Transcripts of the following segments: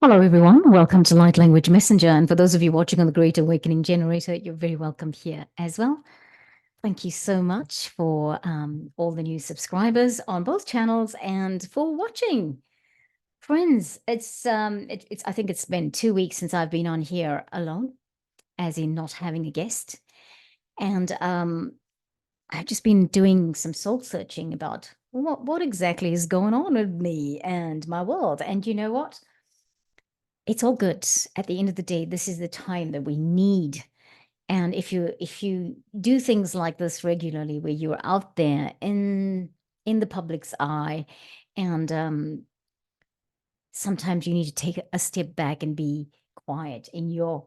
Hello, everyone. Welcome to Light Language Messenger. And for those of you watching on the Great Awakening Generator, you're very welcome here as well. Thank you so much for all the new subscribers on both channels and for watching. Friends, it's I think it's been 2 weeks since I've been on here alone, as in not having a guest. And I've just been doing some soul searching about what exactly is going on with me and my world. And you know what? It's all good. At the end of the day, this is the time that we need. And if you do things like this regularly, where you're out there in the public's eye, and sometimes you need to take a step back and be quiet in your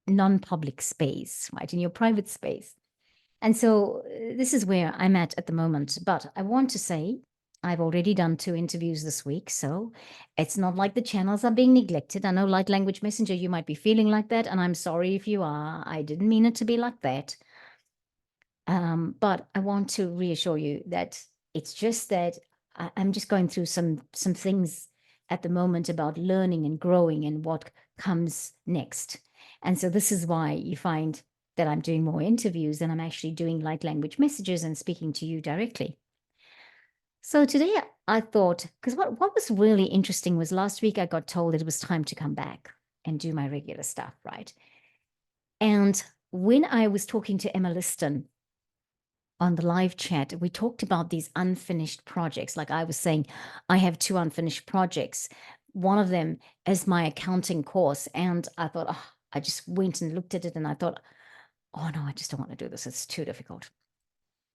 non-public space, right, in your private space. And so this is where I'm at the moment. But I want to say I've already done 2 interviews this week, so it's not like the channels are being neglected. I know, Light Language Messenger, you might be feeling like that, and I'm sorry if you are. I didn't mean it to be like that. But I want to reassure you that it's just that I'm just going through some things at the moment about learning and growing and what comes next. And so this is why you find that I'm doing more interviews and I'm actually doing light language messages and speaking to you directly. So today I thought, because what was really interesting was last week I got told it was time to come back and do my regular stuff, right? And when I was talking to Emma Liston on the live chat, we talked about these unfinished projects. Like I was saying, I have 2 unfinished projects. One of them is my accounting course. And I thought, oh, I just went and looked at it and I thought, oh no, I just don't want to do this. It's too difficult.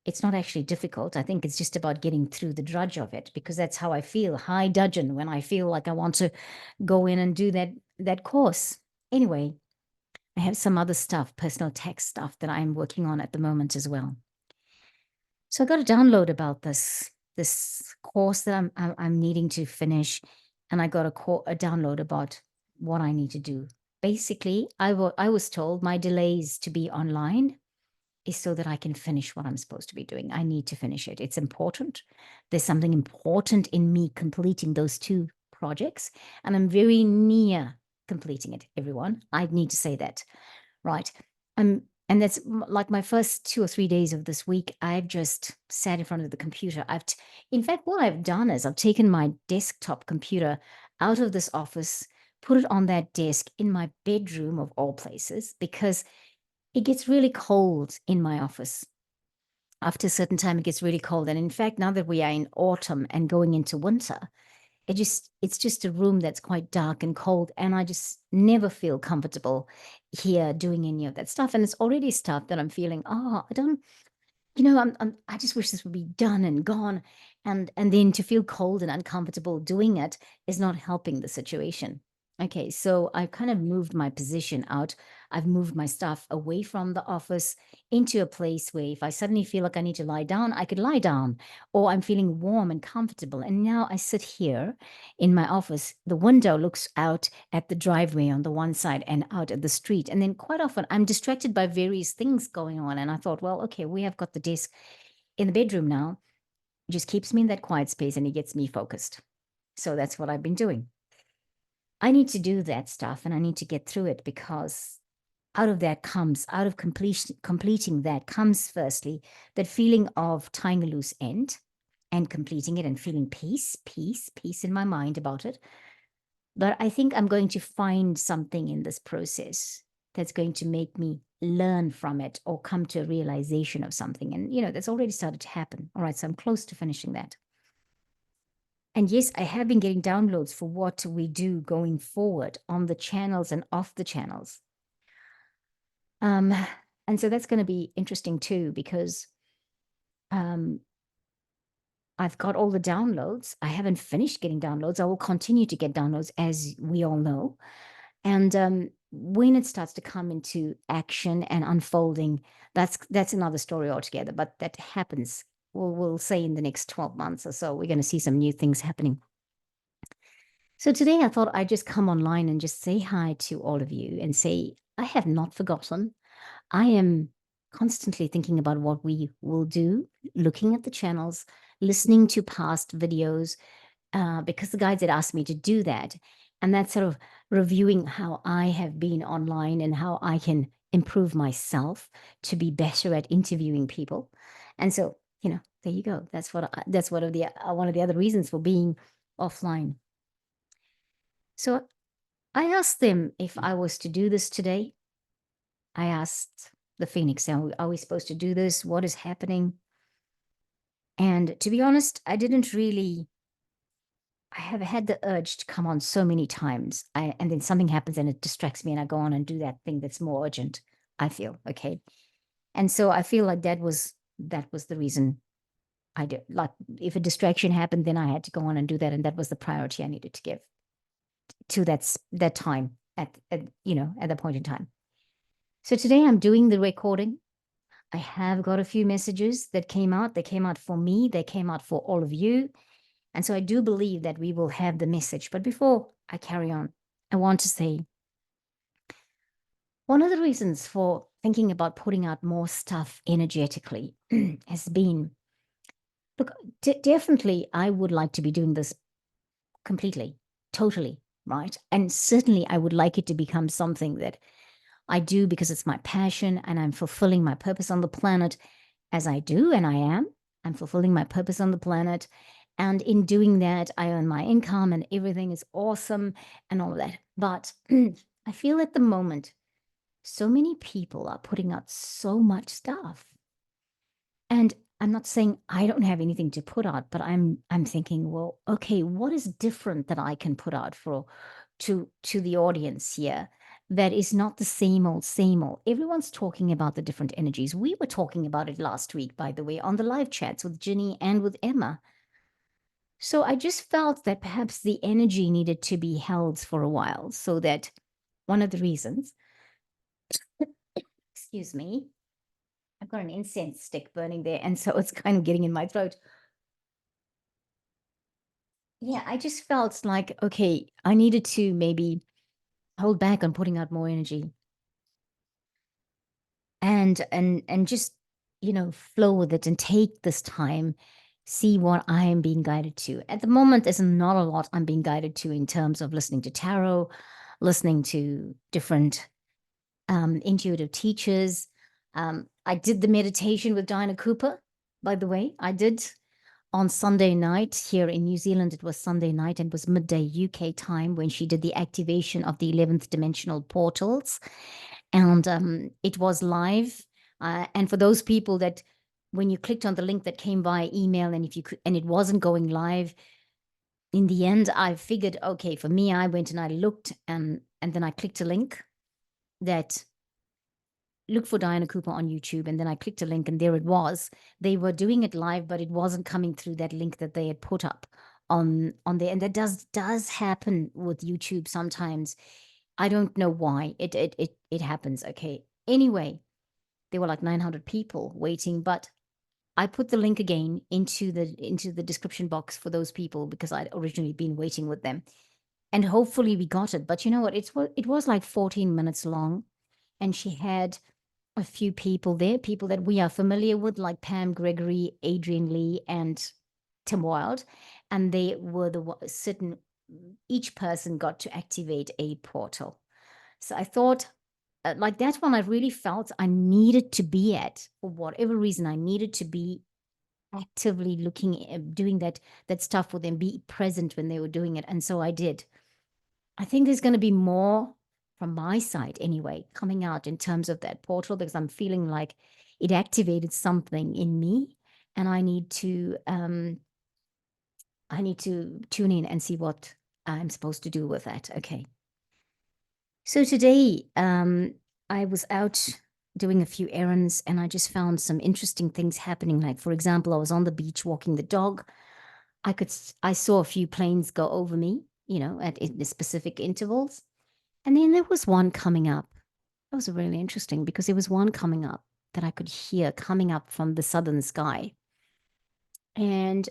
It's not actually difficult. I think it's just about getting through the drudge of it, because that's how I feel, high dudgeon, when I feel like I want to go in and do that course. Anyway, I have some other stuff, personal tax stuff, that I'm working on at the moment as well. So I got a download about this course that I'm needing to finish, and I got a download about what I need to do. Basically, I was told my delays to be online is so that I can finish what I'm supposed to be doing. I need to finish it. It's important. There's something important in me completing those 2 projects, and I'm very near completing it, everyone. I need to say that, right? And that's like my first 2 or 3 days of this week, I've just sat in front of the computer. In fact, what I've done is I've taken my desktop computer out of this office, put it on that desk in my bedroom of all places, because it gets really cold in my office. After a certain time, it gets really cold. And in fact, now that we are in autumn and going into winter, it's just a room that's quite dark and cold, and I just never feel comfortable here doing any of that stuff. And it's already stuff that I'm feeling, oh, I don't, I just wish this would be done and gone. And then to feel cold and uncomfortable doing it is not helping the situation. Okay, so I've kind of moved my position out. I've moved my stuff away from the office into a place where if I suddenly feel like I need to lie down, I could lie down, or I'm feeling warm and comfortable. And now I sit here in my office. The window looks out at the driveway on the one side and out at the street. And then quite often I'm distracted by various things going on. And I thought, well, okay, we have got the desk in the bedroom now. It just keeps me in that quiet space and it gets me focused. So that's what I've been doing. I need to do that stuff and I need to get through it, because out of completing that comes, firstly, that feeling of tying a loose end and completing it and feeling peace in my mind about it. But I think I'm going to find something in this process that's going to make me learn from it or come to a realization of something. And, that's already started to happen. All right, so I'm close to finishing that. And yes, I have been getting downloads for what we do going forward on the channels and off the channels. And so that's going to be interesting too, because I've got all the downloads. I haven't finished getting downloads. I will continue to get downloads, as we all know. And when it starts to come into action and unfolding, that's another story altogether. But that happens, we'll say, in the next 12 months or so. We're going to see some new things happening. So today I thought I'd just come online and just say hi to all of you and say, I have not forgotten. I am constantly thinking about what we will do, looking at the channels, listening to past videos, because the guides had asked me to do that. And that's sort of reviewing how I have been online and how I can improve myself to be better at interviewing people. And so, there you go. That's one of the other reasons for being offline. So I asked them if I was to do this today. I asked the Phoenix, are we supposed to do this? What is happening? And to be honest, I have had the urge to come on so many times. And then something happens and it distracts me and I go on and do that thing that's more urgent, I feel. Okay. And so I feel like that was the reason I did. Like if a distraction happened, then I had to go on and do that. And that was the priority I needed to give to that time at that point in time. So today I'm doing the recording. I have got a few messages that came out. They came out for me. They came out for all of you. And so I do believe that we will have the message. But before I carry on, I want to say one of the reasons for thinking about putting out more stuff energetically has been, look, definitely I would like to be doing this completely, totally, right? And certainly I would like it to become something that I do because it's my passion and I'm fulfilling my purpose on the planet as I do, and I am. I'm fulfilling my purpose on the planet. And in doing that, I earn my income and everything is awesome and all of that. But I feel at the moment, so many people are putting out so much stuff. And I'm not saying I don't have anything to put out, but I'm thinking, well, okay, what is different that I can put out to the audience here that is not the same old, same old? Everyone's talking about the different energies. We were talking about it last week, by the way, on the live chats with Ginny and with Emma. So I just felt that perhaps the energy needed to be held for a while, so that one of the reasons, excuse me, I've got an incense stick burning there, and so it's kind of getting in my throat. Yeah, I just felt like, okay, I needed to maybe hold back on putting out more energy and just, flow with it and take this time, see what I am being guided to. At the moment, there's not a lot I'm being guided to in terms of listening to tarot, listening to different intuitive teachers. I did the meditation with Diana Cooper, by the way. I did on Sunday night here in New Zealand. It was Sunday night and it was midday UK time when she did the activation of the 11th dimensional portals. And it was live. And for those people that when you clicked on the link that came via email and if you could, and it wasn't going live, in the end, I figured, okay, for me, I went and I looked and then I clicked a link that look for Diana Cooper on YouTube. And then I clicked a link and there it was. They were doing it live, but it wasn't coming through that link that they had put up on there. And that does happen with YouTube sometimes. I don't know why it happens. Okay. Anyway, there were like 900 people waiting, but I put the link again into the description box for those people because I'd originally been waiting with them. And hopefully we got it. But you know what? It was like 14 minutes long. And she had a few people there, people that we are familiar with, like Pam Gregory, Adrian Lee, and Tim Wilde. And they were certain, each person got to activate a portal. So I thought, like that one, I really felt I needed to be at, for whatever reason, I needed to be actively looking at doing that stuff with them, be present when they were doing it. And so I did. I think there's going to be more from my side anyway, coming out in terms of that portal, because I'm feeling like it activated something in me and I need to tune in and see what I'm supposed to do with that. Okay. So today, I was out doing a few errands and I just found some interesting things happening. Like, for example, I was on the beach walking the dog. I saw a few planes go over me, at the specific intervals. And then there was one coming up. That was really interesting because there was one coming up that I could hear coming up from the southern sky. And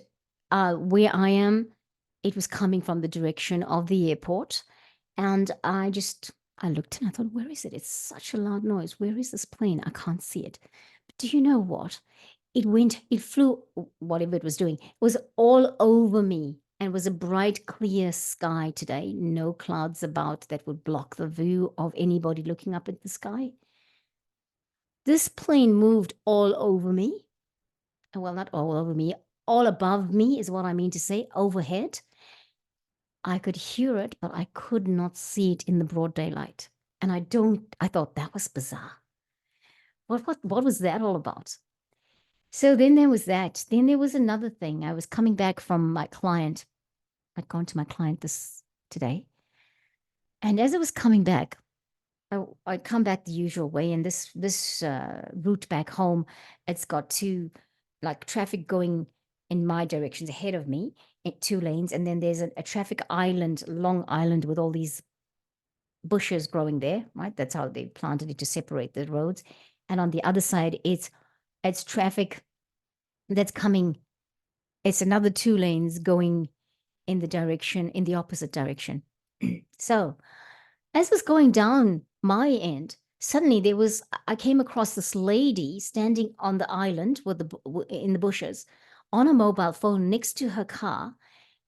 where I am, it was coming from the direction of the airport. And I looked and I thought, where is it? It's such a loud noise. Where is this plane? I can't see it. But do you know what? It flew, whatever it was doing, it was all over me. and it was a bright, clear sky today. No clouds about that would block the view of anybody looking up at the sky. This plane moved all over me. Well, not all over me, all above me is what I mean to say, overhead. I could hear it, but I could not see it in the broad daylight. And I thought that was bizarre. What was that all about? So then there was that. Then there was another thing. I was coming back from my client. I'd gone to my client today. And as I was coming back, I'd come back the usual way. And this route back home, it's got two, like traffic going in my directions ahead of me, in 2 lanes. And then there's a traffic island, long island with all these bushes growing there, right? That's how they planted it to separate the roads. And on the other side, it's traffic that's coming. It's another 2 lanes going in the opposite direction. So as was going down my end, suddenly I came across this lady standing on the island in the bushes on a mobile phone next to her car.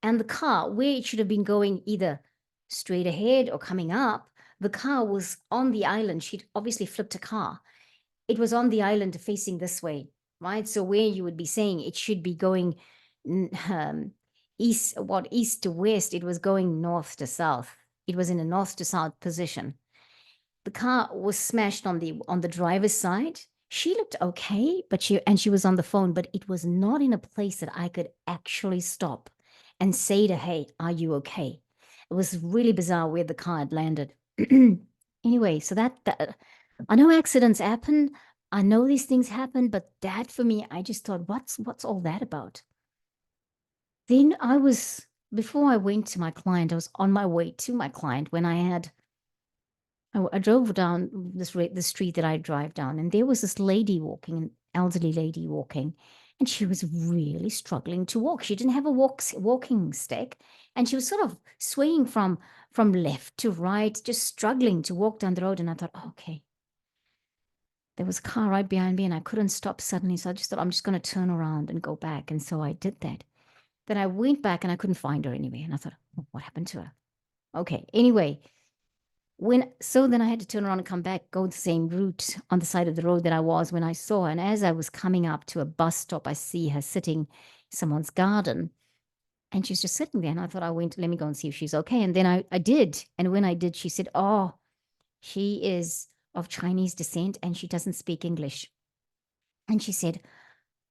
And the car, where it should have been going either straight ahead or coming up, the car was on the island. She'd obviously flipped a car. It was on the island facing this way, right? So where you would be saying it should be going east to west, it was going north to south. It was in a north to south position. The car was smashed on the driver's side. She looked okay, but she was on the phone, but it was not in a place that I could actually stop and say to, hey, are you okay? It was really bizarre where the car had landed. Anyway, so that I know accidents happen. I know these things happen, but that for me, I just thought, what's all that about? Then before I went to my client, I was on my way to my client when I drove down the street that I drive down, and there was this lady walking, an elderly lady walking, and she was really struggling to walk. She didn't have a walking stick, and she was sort of swaying from left to right, just struggling to walk down the road. And I thought, okay, there was a car right behind me, and I couldn't stop suddenly. So I just thought, I'm just going to turn around and go back. And so I did that. Then I went back, and I couldn't find her anywhere. And I thought, what happened to her? Okay, anyway. Then I had to turn around and come back, go the same route on the side of the road that I was when I saw her. And as I was coming up to a bus stop, I see her sitting in someone's garden, and she's just sitting there. And I thought, let me go and see if she's okay. And then I did. And when I did, she said, oh, she is of Chinese descent and she doesn't speak English. And she said,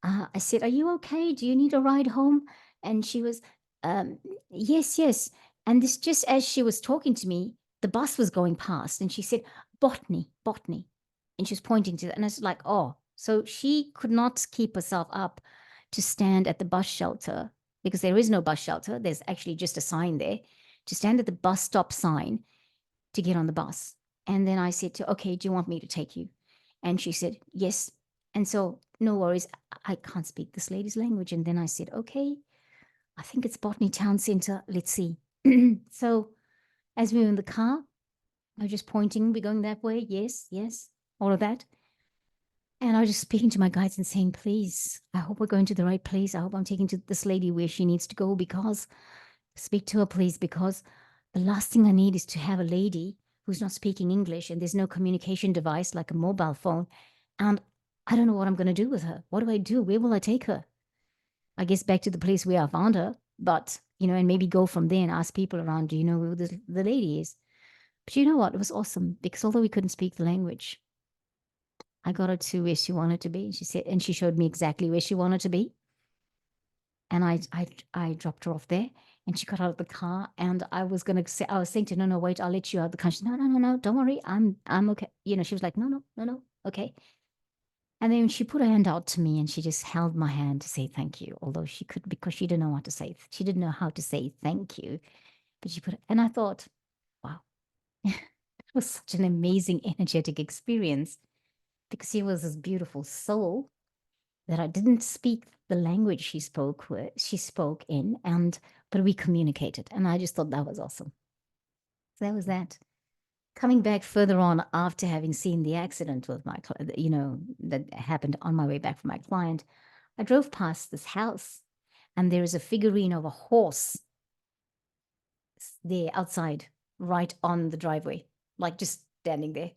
I said, are you okay? Do you need a ride home? And she was, yes, yes. And this, just as she was talking to me, the bus was going past, and she said, botany. And she was pointing to that. And I was like, oh, so she could not keep herself up to stand at the bus shelter, because there is no bus shelter. There's actually just a sign there, to stand at the bus stop sign to get on the bus. And then I said to her, okay, do you want me to take you? And she said, yes. And so, no worries, I can't speak this lady's language. And then I said, okay, I think it's Botany Town Center. Let's see. So as we were in the car, I was just pointing, we're going that way. Yes, yes, all of that. And I was just speaking to my guides and saying, please, I hope we're going to the right place. I hope I'm taking to this lady where she needs to go, because speak to her, please, because the last thing I need is to have a lady who's not speaking English and there's no communication device like a mobile phone. And I don't know what I'm going to do with her. What do I do? Where will I take her? I guess back to the place where I found her, but, and maybe go from there and ask people around, do you know who the lady is? But you know what? It was awesome, because although we couldn't speak the language, I got her to where she wanted to be. She said, and she showed me exactly where she wanted to be. And I dropped her off there, and she got out of the car, and I was saying to her, no, wait, I'll let you out of the car. She said, no, don't worry. I'm okay. She was like, no, okay. And then she put her hand out to me, and she just held my hand to say thank you, although because she didn't know what to say. She didn't know how to say thank you, but she put it, and I thought, wow, it was such an amazing, energetic experience, because she was this beautiful soul that I didn't speak the language she spoke in, but we communicated, and I just thought that was awesome. So that was that. Coming back further on, after having seen the accident with my, that happened on my way back from my client, I drove past this house, and there is a figurine of a horse there outside, right on the driveway, like just standing there.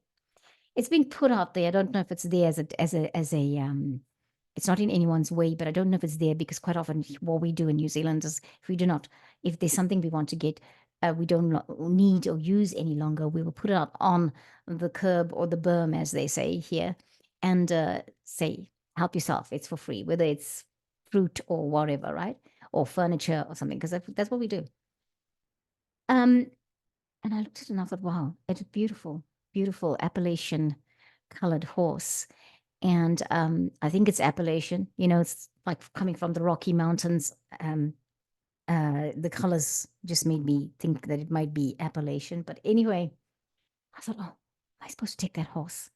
It's been put out there. I don't know if it's there as a it's not in anyone's way, but I don't know if it's there because quite often what we do in New Zealand is if there's something we want to get, we don't need or use any longer, we will put it out on the curb or the berm, as they say here, and say, help yourself. It's for free, whether it's fruit or whatever, right? Or furniture or something, because that's what we do. And I looked at it and I thought, wow, it's a beautiful, beautiful Appalachian colored horse. And I think it's Appalachian, it's like coming from the Rocky Mountains. The colors just made me think that it might be Appalachian. But anyway, I thought, oh, am I supposed to take that horse?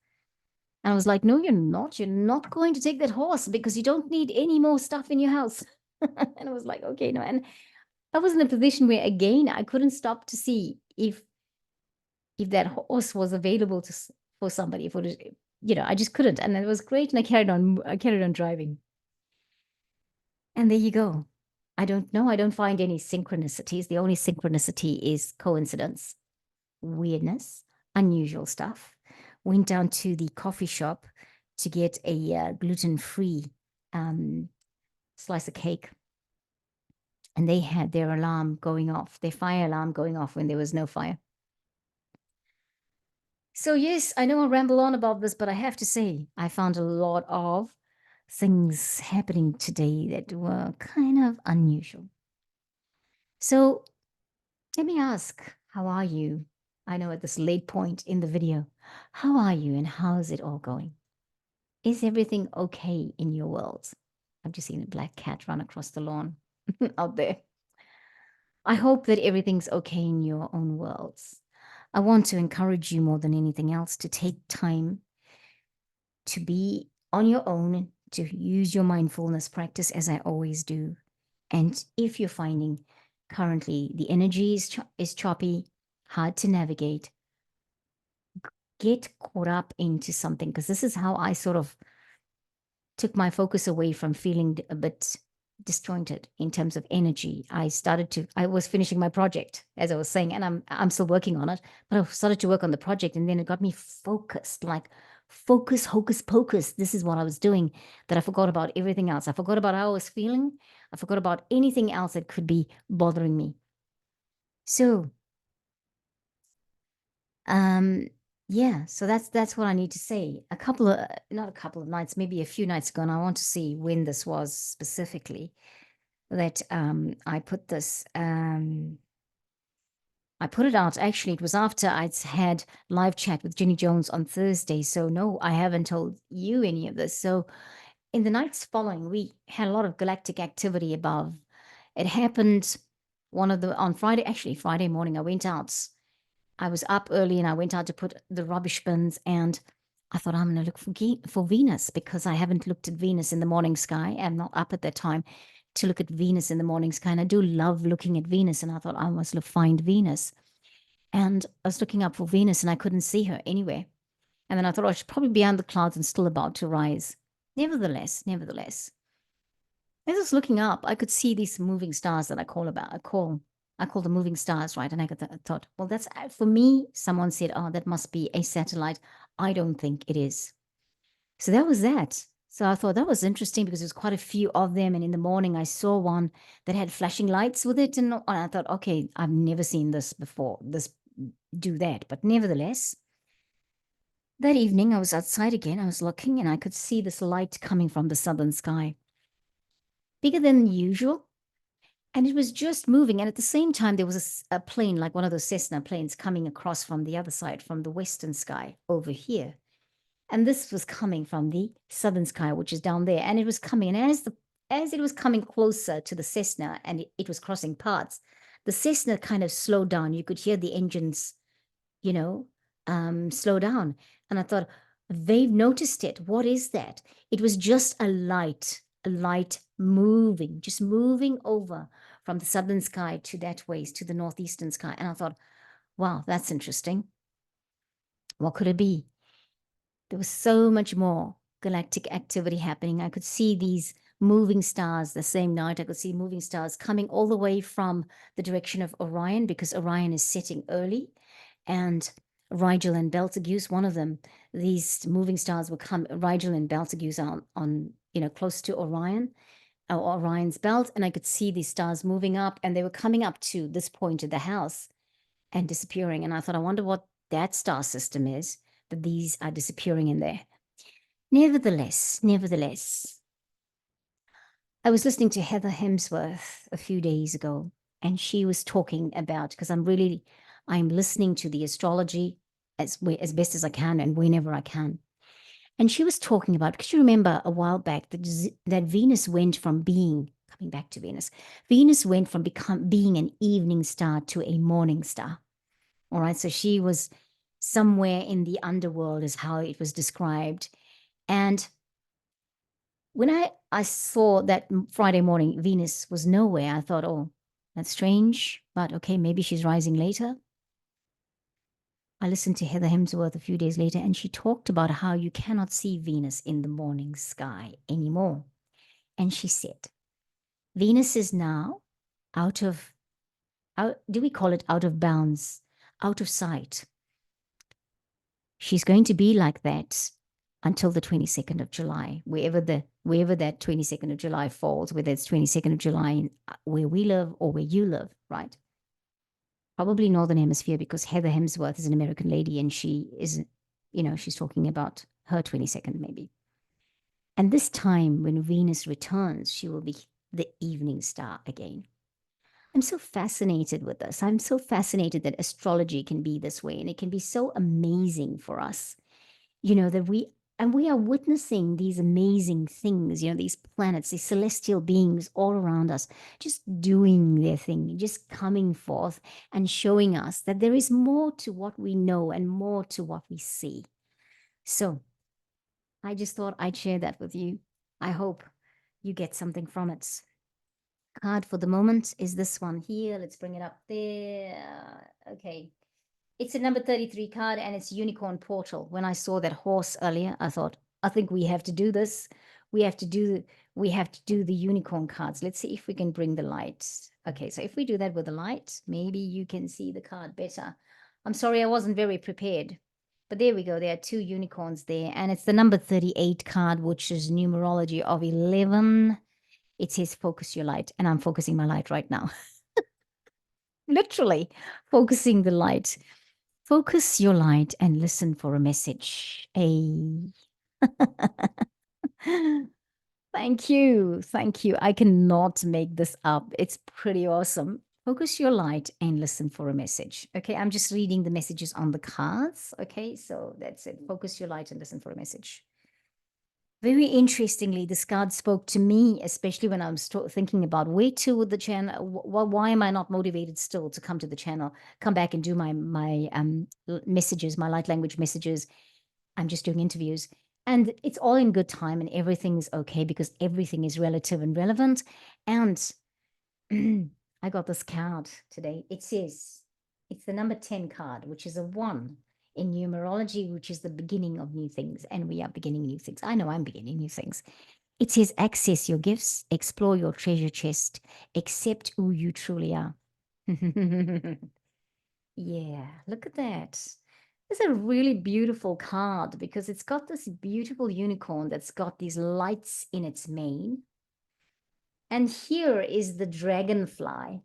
And I was like, no, you're not. You're not going to take that horse because you don't need any more stuff in your house. And I was like, okay, no. And I was in a position where, again, I couldn't stop to see if that horse was available for somebody. I just couldn't. And it was great. And I carried on driving. And there you go. I don't know. I don't find any synchronicities. The only synchronicity is coincidence, weirdness, unusual stuff. Went down to the coffee shop to get a gluten-free slice of cake. And they had their alarm going off, their fire alarm going off when there was no fire. So yes, I know I ramble on about this, but I have to say, I found a lot of things happening today that were kind of unusual. So let me ask, how are you? I know at this late point in the video, how are you and how is it all going? Is everything okay in your world? I've just seen a black cat run across the lawn out there. I hope that everything's okay in your own worlds. I want to encourage you more than anything else to take time to be on your own, to use your mindfulness practice as I always do. And if you're finding currently the energy is choppy, hard to navigate, get caught up into something, because this is how I sort of took my focus away from feeling a bit disjointed in terms of energy. I was finishing my project, as I was saying, and I'm still working on it, but I started to work on the project and then it got me focused, like focus, hocus pocus. This is what I was doing, that I forgot about everything else. I forgot about how I was feeling. I forgot about anything else that could be bothering me. So, yeah, so that's what I need to say. Not a couple of nights, maybe a few nights ago, and I want to see when this was specifically that I put this. I put it out. Actually, it was after I'd had live chat with Jenny Jones on Thursday. So no, I haven't told you any of this. So in the nights following, we had a lot of galactic activity above. It happened on Friday, actually Friday morning. I went out. I was up early and I went out to put the rubbish bins, and I thought I'm going to look for Venus because I haven't looked at Venus in the morning sky. I'm not up at that time to look at Venus in the morning sky. And I do love looking at Venus. And I thought I must find Venus. And I was looking up for Venus and I couldn't see her anywhere. And then I thought I should probably be behind the clouds and still about to rise. Nevertheless, as I was looking up, I could see these moving stars that I call the moving stars, right? And I thought, well, that's for me. Someone said, oh, that must be a satellite. I don't think it is. So that was that. So I thought that was interesting because there's quite a few of them. And in the morning, I saw one that had flashing lights with it. And I thought, okay, I've never seen this before, do that. But nevertheless, that evening, I was outside again. I was looking and I could see this light coming from the southern sky, bigger than usual. And it was just moving. And at the same time, there was a plane, like one of those Cessna planes, coming across from the other side, from the western sky over here. And this was coming from the southern sky, which is down there. And it was coming. And as it was coming closer to the Cessna and it was crossing paths, the Cessna kind of slowed down. You could hear the engines, slow down. And I thought, they've noticed it. What is that? It was just a light moving, just moving over from the southern sky to that ways, to the northeastern sky. And I thought, wow, that's interesting. What could it be? There was so much more galactic activity happening. I could see these moving stars. The same night, I could see moving stars coming all the way from the direction of Orion, because Orion is setting early. And Rigel and Betelgeuse, one of them, these moving stars will come, Rigel and Betelgeuse on close to Orion, or Orion's belt. And I could see these stars moving up, and they were coming up to this point of the house and disappearing. And I thought, I wonder what that star system is, that these are disappearing in there. Nevertheless, I was listening to Heather Hemsworth a few days ago, and she was talking about, because I'm listening to the astrology as best as I can and whenever I can. And she was talking about, because you remember a while back that Venus went from coming back to Venus went from being an evening star to a morning star. All right. So she was somewhere in the underworld, is how it was described. And when I saw that Friday morning Venus was nowhere, I thought, oh, that's strange, but okay, maybe she's rising later. I listened to Heather Hemsworth a few days later, and she talked about how you cannot see Venus in the morning sky anymore. And she said, Venus is now do we call it out of bounds, out of sight? She's going to be like that until the 22nd of July, wherever that 22nd of July falls, whether it's 22nd of July where we live or where you live, right? Probably Northern Hemisphere, because Heather Hemsworth is an American lady, and she is, she's talking about her 22nd maybe. And this time when Venus returns, she will be the evening star again. I'm so fascinated with this. I'm so fascinated that astrology can be this way, and it can be so amazing for us, that we are witnessing these amazing things, these planets, these celestial beings all around us, just doing their thing, just coming forth and showing us that there is more to what we know and more to what we see. So I just thought I'd share that with you. I hope you get something from it. Card for the moment is this one here. Let's bring it up there. Okay. It's a number 33 card, and it's Unicorn Portal. When I saw that horse earlier, I thought, I think we have to do this. We have to do the unicorn cards. Let's see if we can bring the light. Okay, so if we do that with the light, maybe you can see the card better. I'm sorry, I wasn't very prepared. But there we go. There are two unicorns there, and it's the number 38 card, which is numerology of 11. It says focus your light, and I'm focusing my light right now. Literally focusing the light. Focus your light and listen for a message. Thank you. Thank you. I cannot make this up. It's pretty awesome. Focus your light and listen for a message. Okay, I'm just reading the messages on the cards. Okay, so that's it. Focus your light and listen for a message. Very interestingly, this card spoke to me, especially when I was thinking about where to with the channel. Why am I not motivated still to come to the channel, come back and do my messages, my light language messages? I'm just doing interviews, and it's all in good time, and everything's okay because everything is relative and relevant. And I got this card today. It says it's the number 10 card, which is a 1 in numerology, which is the beginning of new things. And we are beginning new things. I know I'm beginning new things. It says access your gifts, explore your treasure chest, accept who you truly are. Yeah, look at that. It's a really beautiful card because it's got this beautiful unicorn that's got these lights in its mane. And here is the dragonfly.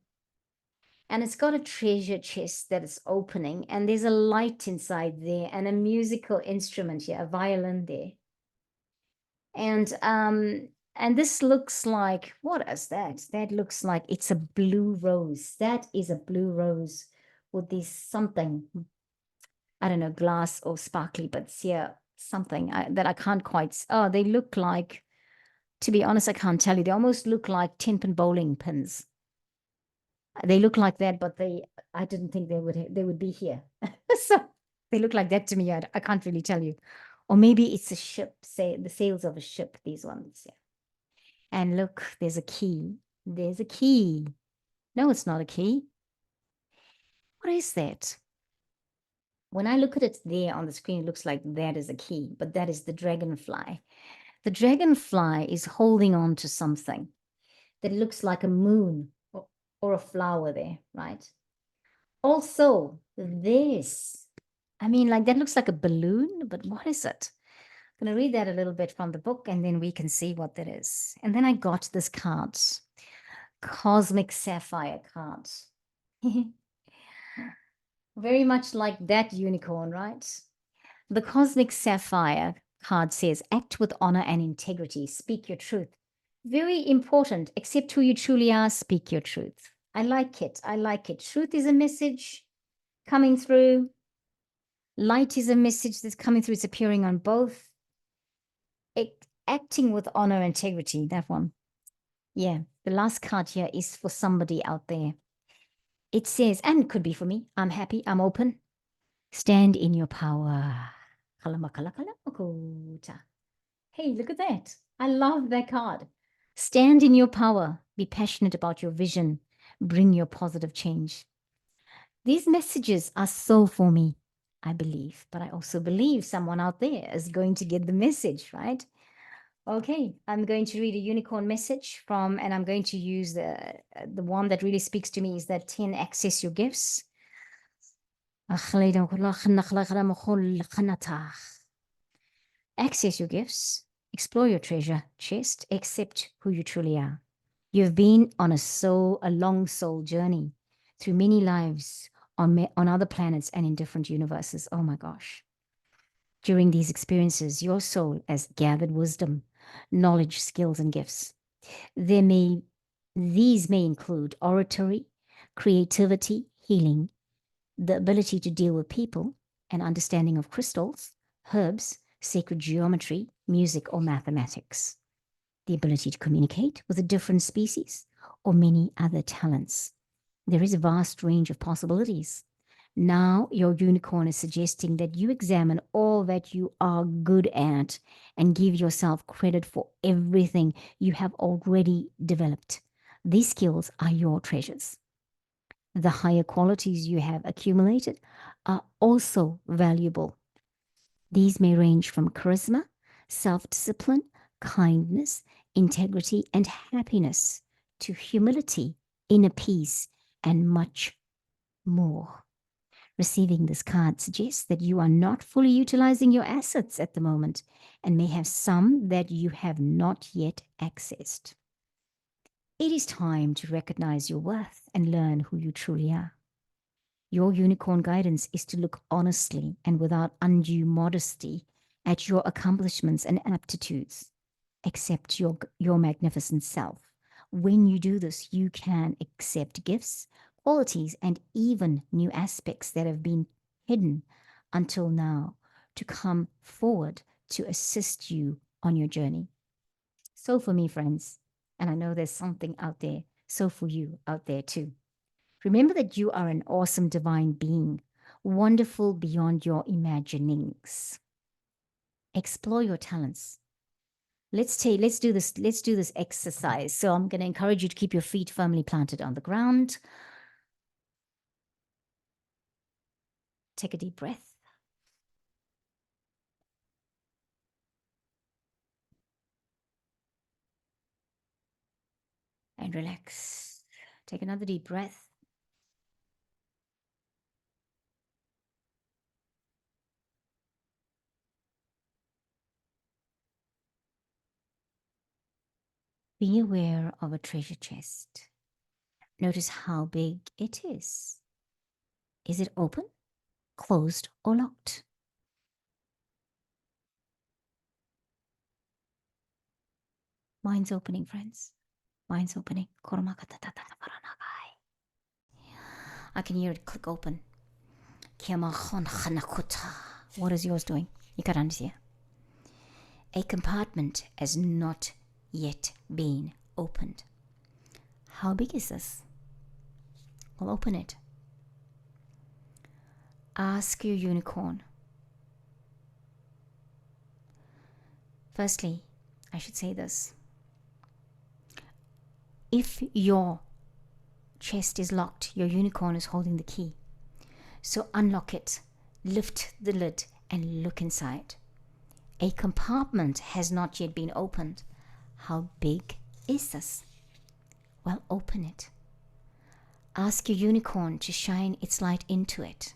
And it's got a treasure chest that is opening, and there's a light inside there and a musical instrument here, a violin there. And this looks like, what is that? That looks like it's a blue rose. That is a blue rose with this something, I don't know, glass or sparkly, but yeah, something that I can't quite, they look like, to be honest, I can't tell you. They almost look like 10-pin bowling pins. They look like that, but I didn't think they would be here. So they look like that to me. I can't really tell you. Or maybe it's a ship, say the sails of a ship, these ones. Yeah. And look, there's a key. There's a key. No, it's not a key. What is that? When I look at it there on the screen, it looks like that is a key, but that is the dragonfly. The dragonfly is holding on to something that looks like a moon or a flower there, right? Also, this, I mean, like that looks like a balloon, but what is it? I'm going to read that a little bit from the book and then we can see what that is. And then I got this card, Cosmic Sapphire card. Very much like that unicorn, right? The Cosmic Sapphire card says, act with honor and integrity, speak your truth. Very important, accept who you truly are, speak your truth. I like it. I like it. Truth is a message coming through. Light is a message that's coming through. It's appearing on both. Acting with honor and integrity, that one. Yeah, the last card here is for somebody out there. It says, and it could be for me, I'm happy, I'm open. Stand in your power. Hey, look at that. I love that card. Stand in your power. Be passionate about your vision. Bring your positive change. These messages are so for me, I believe, but I also believe someone out there is going to get the message, right? Okay, I'm going to read a unicorn message from, and I'm going to use the one that really speaks to me is that 10, access your gifts. Access your gifts, explore your treasure chest, accept who you truly are. You've been on a long soul journey through many lives on other planets and in different universes. Oh my gosh. During these experiences, your soul has gathered wisdom, knowledge, skills, and gifts. These may include oratory, creativity, healing, the ability to deal with people, and understanding of crystals, herbs, sacred geometry, music, or mathematics, the ability to communicate with a different species, or many other talents. There is a vast range of possibilities. Now, your unicorn is suggesting that you examine all that you are good at and give yourself credit for everything you have already developed. These skills are your treasures. The higher qualities you have accumulated are also valuable. These may range from charisma, self-discipline, kindness, integrity, and happiness to humility, inner peace, and much more. Receiving this card suggests that you are not fully utilizing your assets at the moment and may have some that you have not yet accessed. It is time to recognize your worth and learn who you truly are. Your unicorn guidance is to look honestly and without undue modesty at your accomplishments and aptitudes. Accept your magnificent self. When you do this, you can accept gifts, qualities, and even new aspects that have been hidden until now to come forward to assist you on your journey. So for me, friends, and I know there's something out there, so for you out there too. Remember that you are an awesome divine being, wonderful beyond your imaginings. Explore your talents. Let's do this exercise. So I'm going to encourage you to keep your feet firmly planted on the ground. Take a deep breath. And relax. Take another deep breath. Be aware of a treasure chest. Notice how big it is. Is it open, closed, or locked? Mine's opening, friends. Mine's opening. I can hear it click open. What is yours doing? You can't understand. A compartment has not yet been opened. How big is this? We'll open it. Ask your unicorn. Firstly, I should say this. If your chest is locked, your unicorn is holding the key. So unlock it, lift the lid, and look inside. A compartment has not yet been opened. How big is this? Well, open it. Ask your unicorn to shine its light into it.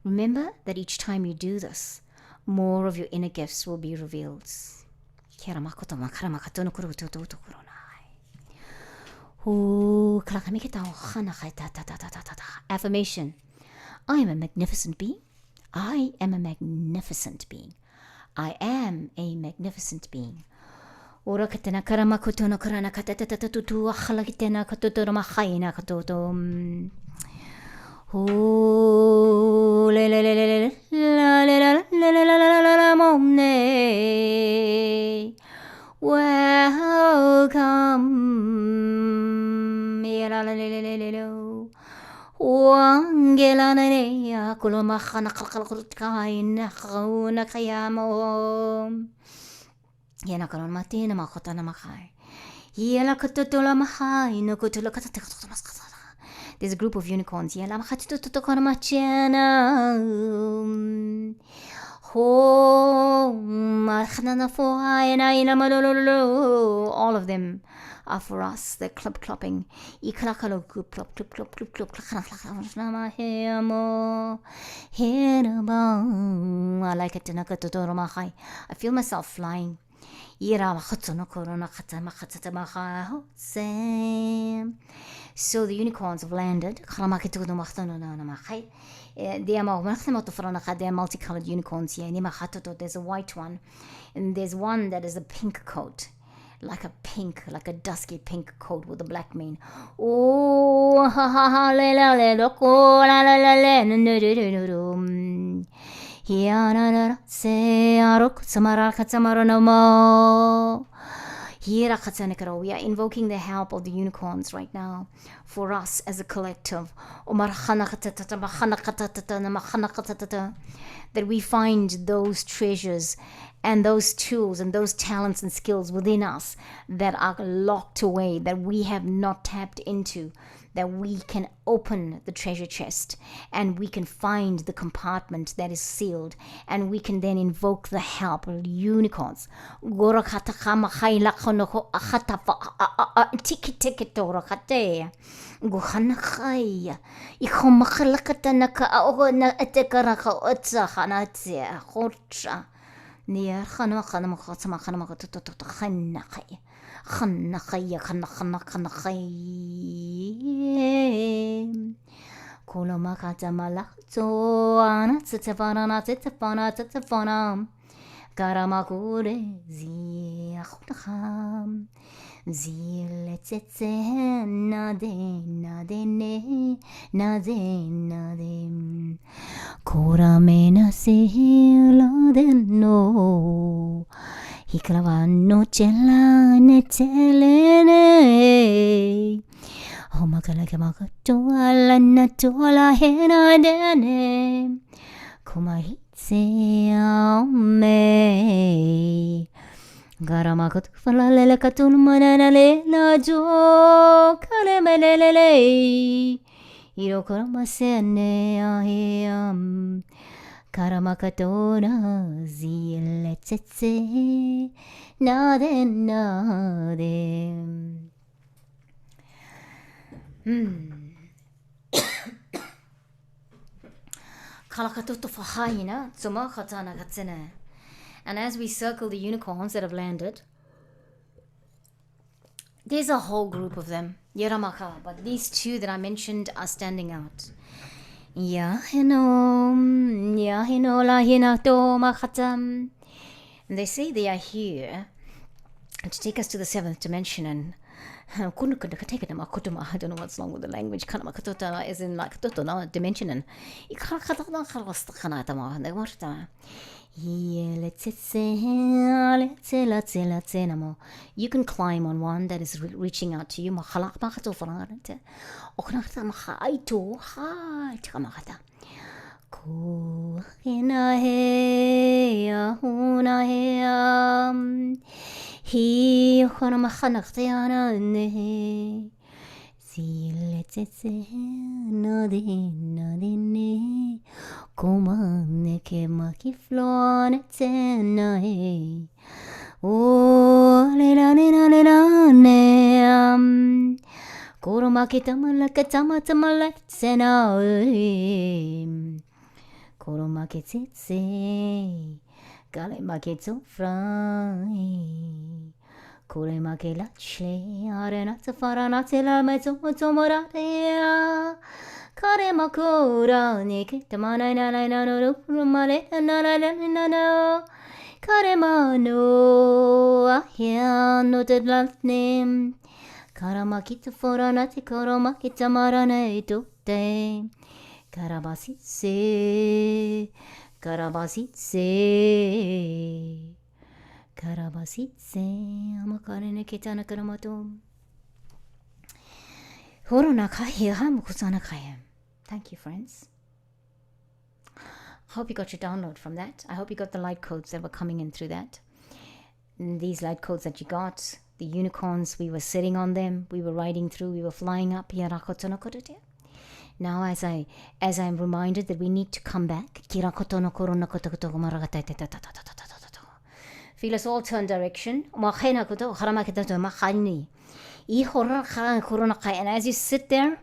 Remember that each time you do this, more of your inner gifts will be revealed. Affirmation. I am a magnificent being. I am a magnificent being. I am a magnificent being. Ora katena karama kotono karana katata tutu akhala kitena katoto mahaina katoto. Oh, le le le le la le la le la la la la momne. Welcome. La la le le le le. Wangela ne ya kuloma khana khalkhalkaina khuna kayamo. Yana karon matina makota na makai. Yela katotola mahai no kotola katata maskata. There's a group of unicorns. Yela makatoto kona machana. All of them are for us. They're clopping. I like it. I feel myself flying. So the unicorns have landed. They are multicolored unicorns here. There's a white one, and there's one that is a pink coat, like a dusky pink coat with a black mane. Oh, ha ha ha, la la la la la la la la. We are invoking the help of the unicorns right now for us as a collective. That we find those treasures and those tools and those talents and skills within us that are locked away, that we have not tapped into, that we can open the treasure chest and we can find the compartment that is sealed, and we can then invoke the help of unicorns. Zile tsetse nade Korame na sela no Hiklavano cella ne telene Oh makalaka toala na toala hena dene Kumahitse ame Garamakut falale katun manale la jo kalemelele Irokoramasene ahiam Karamakatona ziletsetse nade Kalakatoto fahaina tsuma khatana gatsene. And as we circle the unicorns that have landed, there's a whole group of them, Yeramaka, but these two that I mentioned are standing out. And they say they are here to take us to the seventh dimension. And I don't know what's wrong with the language. Is in like dimension. And you can climb on one that is reaching out to you. Koma neke maki flone tene. Oh, le la ne. Koro maki tamalaka tama tsena. Koro maki tsitse. Kale maki tsofrai. Kore make lache, arena safara natela mezzo morarea. Kare makura, niki, tamana nana no male nana. Kare mano, ahia no the last name. Karamakita fora nati koromakita marane tote. Karabasitse, karabasitse. Karabasitse, amakarene kitana karamato. Horonakaya, hamukusanakaya. Thank you, friends. Hope you got your download from that. I hope you got the light codes that were coming in through that. And these light codes that you got, the unicorns, we were sitting on them, we were riding through, we were flying up. Now as I'm reminded that we need to come back. Feel us all turn direction. And as you sit there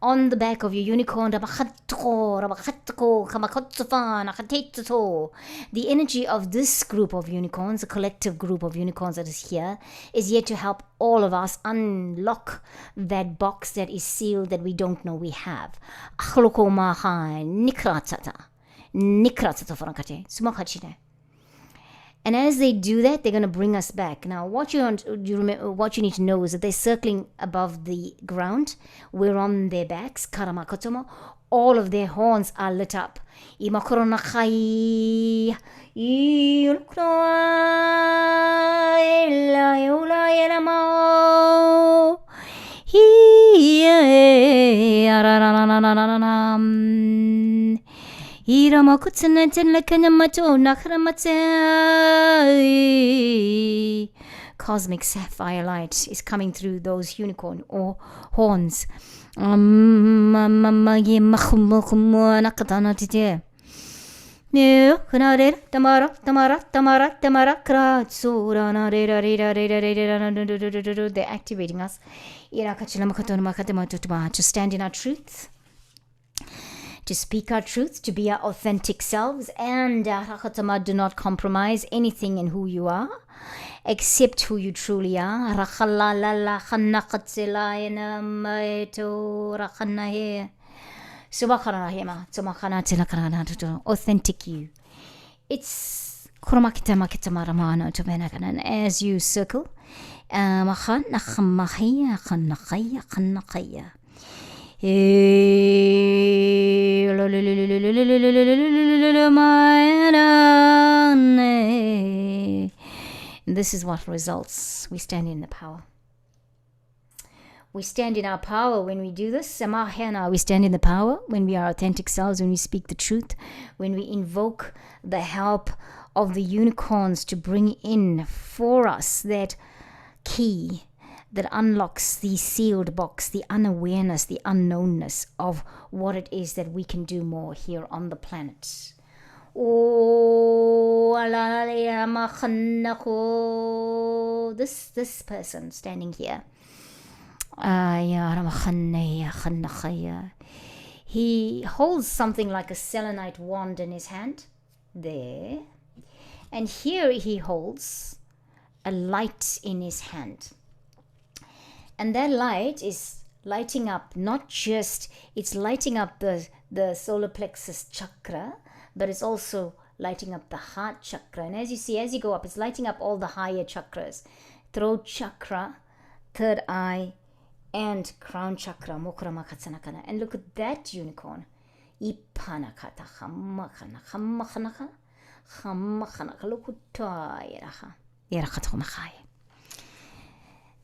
on the back of your unicorn, the energy of this group of unicorns, a collective group of unicorns that is here, is yet to help all of us unlock that box that is sealed that we don't know we have. And as they do that, they're going to bring us back. Now, what you need to know is that they're circling above the ground. We're on their backs. Karamakotomo. All of their horns are lit up. Cosmic sapphire light is coming through those unicorn or horns. They're activating us to stand in our truth, to speak our truth, to be our authentic selves, and do not compromise anything in who you are, except who you truly are. Authentic you. It's as you circle. This is what results. We stand in the power. We stand in our power when we do this. We stand in the power when we are authentic selves, when we speak the truth, when we invoke the help of the unicorns to bring in for us that key that unlocks the sealed box, the unawareness, the unknownness of what it is that we can do more here on the planet. This person standing here, he holds something like a selenite wand in his hand there, and here he holds a light in his hand. And that light is lighting up, it's lighting up the solar plexus chakra, but it's also lighting up the heart chakra. And as you see, as you go up, it's lighting up all the higher chakras. Throat chakra, third eye, and crown chakra. And look at that unicorn.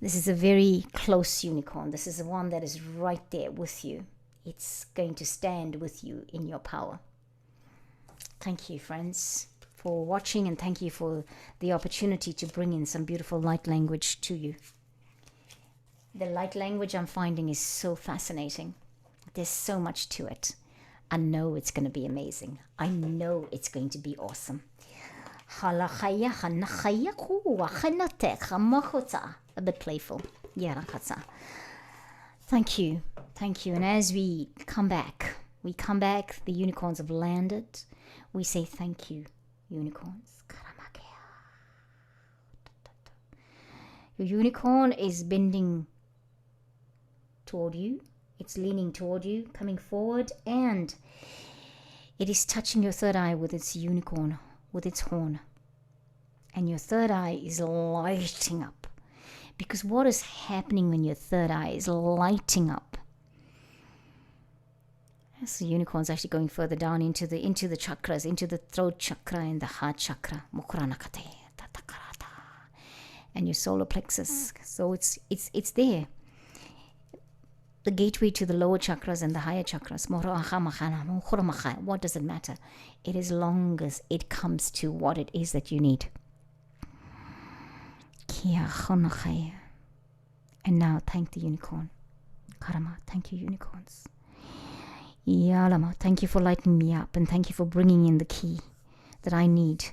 This is a very close unicorn. This is the one that is right there with you. It's going to stand with you in your power. Thank you, friends, for watching, and thank you for the opportunity to bring in some beautiful light language to you. The light language I'm finding is so fascinating. There's so much to it. I know it's going to be amazing. I know it's going to be awesome. A bit playful. Thank you. Thank you. And as we come back, the unicorns have landed. We say thank you, unicorns. Your unicorn is bending toward you. It's leaning toward you, coming forward, and it is touching your third eye with its unicorn, with its horn. And your third eye is lighting up. Because what is happening when your third eye is lighting up? As the unicorn's actually going further down into the chakras, into the throat chakra and the heart chakra. And your solar plexus. So it's there. The gateway to the lower chakras and the higher chakras. What does it matter? It is long as it comes to what it is that you need. And now thank the unicorn. Karama, thank you, unicorns. Yalama, thank you for lighting me up, and thank you for bringing in the key that I need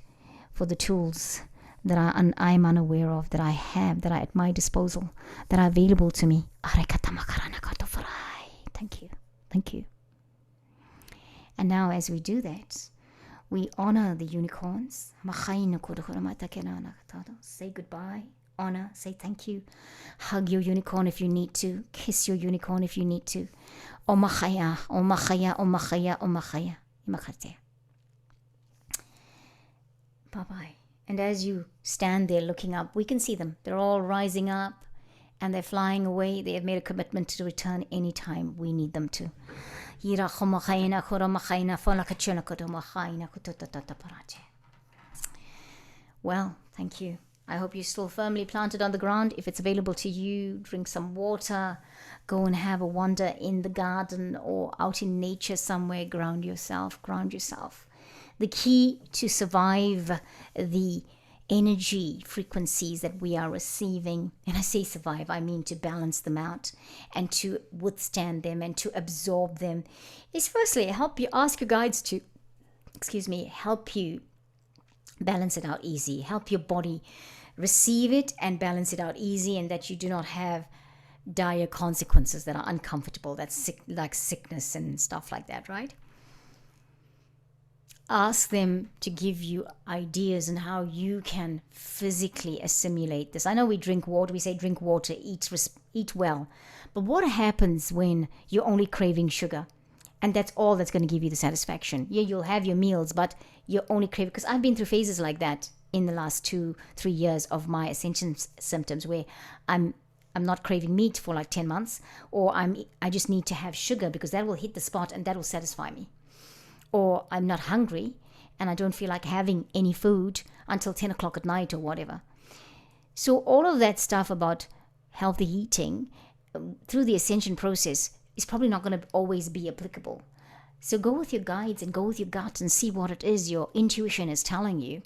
for the tools that I'm unaware of, that I have, that are at my disposal, that are available to me. Thank you. Thank you. And now as we do that, we honor the unicorns. Say goodbye, honor, say thank you. Hug your unicorn if you need to. Kiss your unicorn if you need to. Omachaya, omachaya, omachaya, omachaya. Bye-bye. And as you stand there looking up, we can see them. They're all rising up and they're flying away. They have made a commitment to return anytime we need them to. Well, thank you. I hope you're still firmly planted on the ground. If it's available to you, drink some water, go and have a wander in the garden or out in nature somewhere. Ground yourself. The key to survive the energy frequencies that we are receiving, and I say survive, I mean to balance them out and to withstand them and to absorb them, is firstly help you, ask your guides to, help you balance it out easy, help your body receive it and balance it out easy, and that you do not have dire consequences that are uncomfortable, that's like sickness and stuff like that, right? Ask them to give you ideas on how you can physically assimilate this. I know we drink water, we say drink water, eat well. But what happens when you're only craving sugar? And that's all that's going to give you the satisfaction. Yeah, you'll have your meals, but you're only craving, because I've been through phases like that in the last 2-3 years of my ascension symptoms, where I'm not craving meat for like 10 months, or I just need to have sugar because that will hit the spot and that will satisfy me. Or I'm not hungry and I don't feel like having any food until 10 o'clock at night or whatever. So all of that stuff about healthy eating through the ascension process is probably not going to always be applicable. So go with your guides and go with your gut and see what it is your intuition is telling you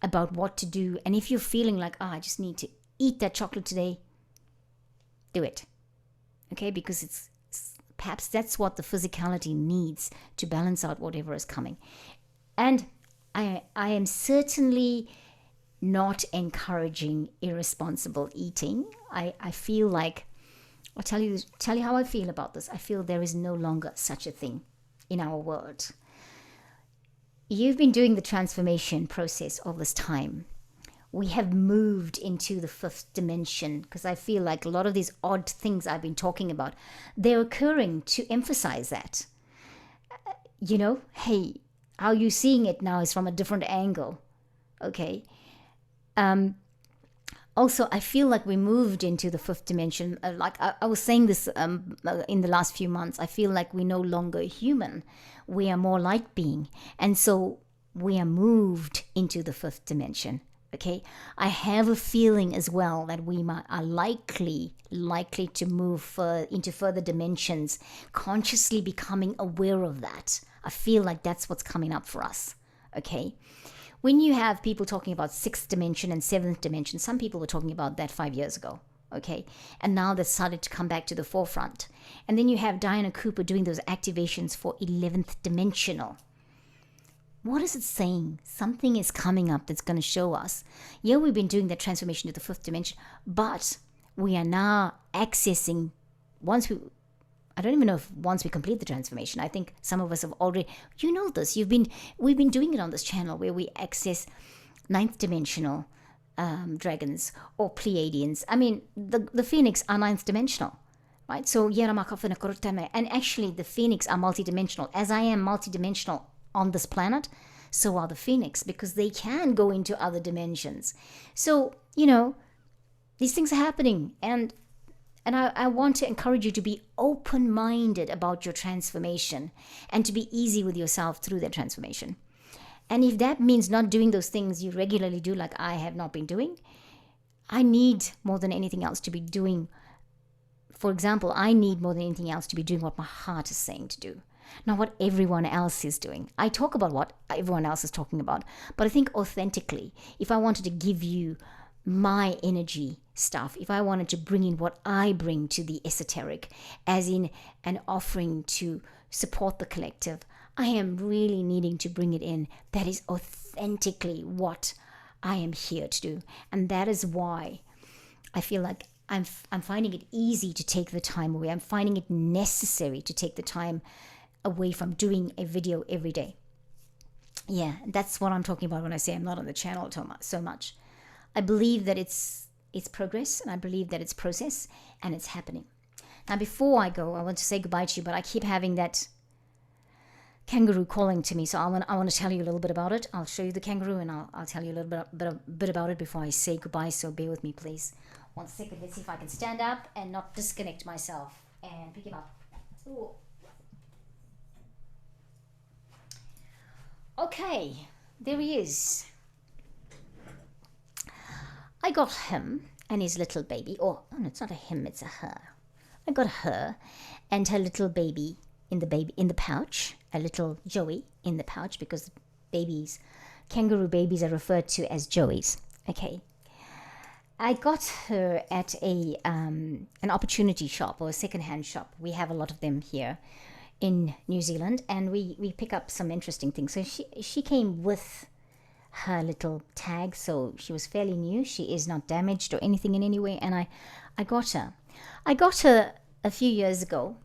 about what to do. And if you're feeling like, I just need to eat that chocolate today, do it. Okay, because it's perhaps that's what the physicality needs to balance out whatever is coming. And I am certainly not encouraging irresponsible eating. I feel like, I'll tell you how I feel about this. I feel there is no longer such a thing in our world. You've been doing the transformation process all this time. We have moved into the fifth dimension, because I feel like a lot of these odd things I've been talking about, they're occurring to emphasize that. Hey, how you're seeing it now is from a different angle. Okay. Also, I feel like we moved into the fifth dimension. Like I was saying this in the last few months, I feel like we're no longer human. We are more light being. And so we are moved into the fifth dimension. Okay, I have a feeling as well that we are likely to move into further dimensions, consciously becoming aware of that. I feel like that's what's coming up for us. Okay, when you have people talking about sixth dimension and seventh dimension, some people were talking about that 5 years ago. okay? And now that's started to come back to the forefront. And then you have Diana Cooper doing those activations for 11th dimensional. What is it saying? Something is coming up that's going to show us. Yeah, we've been doing that transformation to the 5th dimension, but we are now accessing, I don't even know if once we complete the transformation, I think some of us have already, you know this, we've been doing it on this channel where we access 9th dimensional dragons or Pleiadians. I mean, the Phoenix are 9th dimensional, right? So, and actually the Phoenix are multidimensional. As I am multidimensional on this planet, so are the Phoenix, because they can go into other dimensions. So, these things are happening, and I want to encourage you to be open-minded about your transformation and to be easy with yourself through that transformation. And if that means not doing those things you regularly do, like I have not been doing, I need more than anything else to be doing. For example, I need more than anything else to be doing what my heart is saying to do, not what everyone else is doing. I talk about what everyone else is talking about, but I think authentically, if I wanted to give you my energy stuff, if I wanted to bring in what I bring to the esoteric, as in an offering to support the collective, I am really needing to bring it in that is authentically what I am here to do. And that is why I feel like I'm finding it easy to take the time away. I'm finding it necessary to take the time away from doing a video every day. Yeah, that's what I'm talking about when I say I'm not on the channel so much. I believe that it's progress, and I believe that it's process, and it's happening. Now, before I go, I want to say goodbye to you, but I keep having that kangaroo calling to me, so I want to tell you a little bit about it. I'll show you the kangaroo, and I'll tell you a little bit about it before I say goodbye, so bear with me, please. 1 second, let's see if I can stand up and not disconnect myself and pick him up. Ooh. Okay, there he is. I got him and his little baby. Oh, no, it's not a him, it's a her. I got her and her little baby in the pouch, a little Joey in the pouch, because kangaroo babies are referred to as Joeys. Okay. I got her at an opportunity shop or a secondhand shop. We have a lot of them here in New Zealand, and we pick up some interesting things. So she came with her little tag, so she was fairly new. She is not damaged or anything in any way, and I got her. I got her a few years ago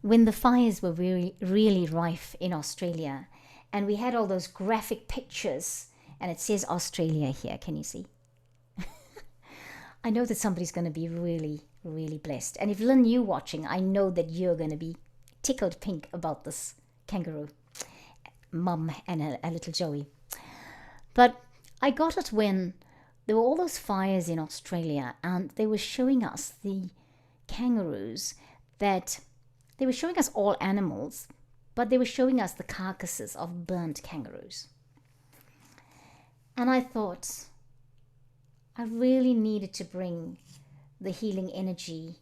when the fires were really, really rife in Australia, and we had all those graphic pictures, and it says Australia here. Can you see? I know that somebody's going to be really, really blessed. And if Lynn, you're watching, I know that you're going to be tickled pink about this kangaroo, mum and a little Joey. But I got it when there were all those fires in Australia, and they were showing us the kangaroos, that they were showing us all animals, but they were showing us the carcasses of burnt kangaroos. And I thought I really needed to bring the healing energy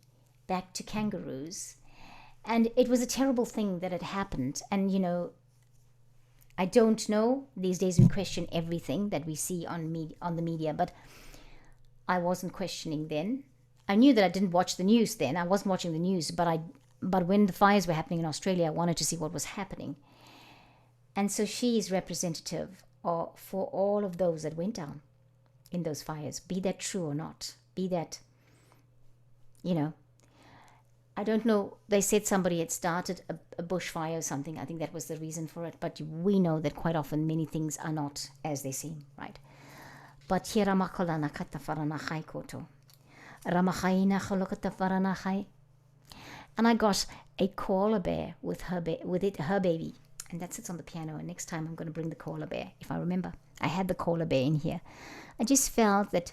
back to kangaroos. And it was a terrible thing that had happened. And, I don't know. These days we question everything that we see on the media, but I wasn't questioning then. I knew that I didn't watch the news then. I wasn't watching the news, but when the fires were happening in Australia, I wanted to see what was happening. And so she is representative for all of those that went down in those fires, be that true or not, be that, I don't know. They said somebody had started a bushfire or something. I think that was the reason for it. But we know that quite often many things are not as they seem, right? But here ramakolana katafarana koto. Ramachaina cholokatafarana. And I got a koala bear with her baby. And that sits on the piano. And next time I'm going to bring the koala bear, if I remember. I had the koala bear in here. I just felt that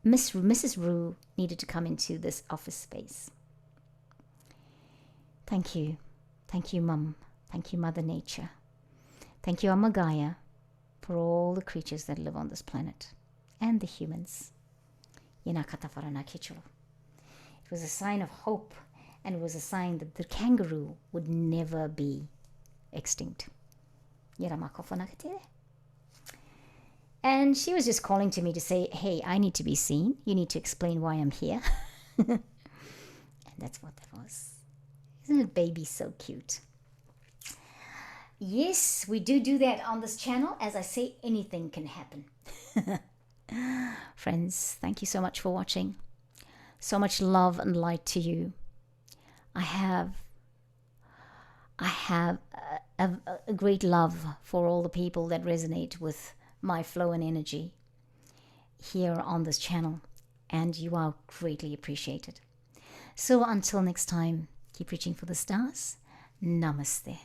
Mrs. Roo needed to come into this office space. Thank you. Thank you, Mum. Thank you, Mother Nature. Thank you, Amagaya, for all the creatures that live on this planet and the humans. It was a sign of hope, and it was a sign that the kangaroo would never be extinct. And she was just calling to me to say, hey, I need to be seen. You need to explain why I'm here. And that's what that was. Isn't it, baby, so cute? Yes, we do that on this channel. As I say, anything can happen. Friends, thank you so much for watching. So much love and light to you. I have a great love for all the people that resonate with my flow and energy here on this channel, and you are greatly appreciated. So until next time, keep reaching for the stars. Namaste.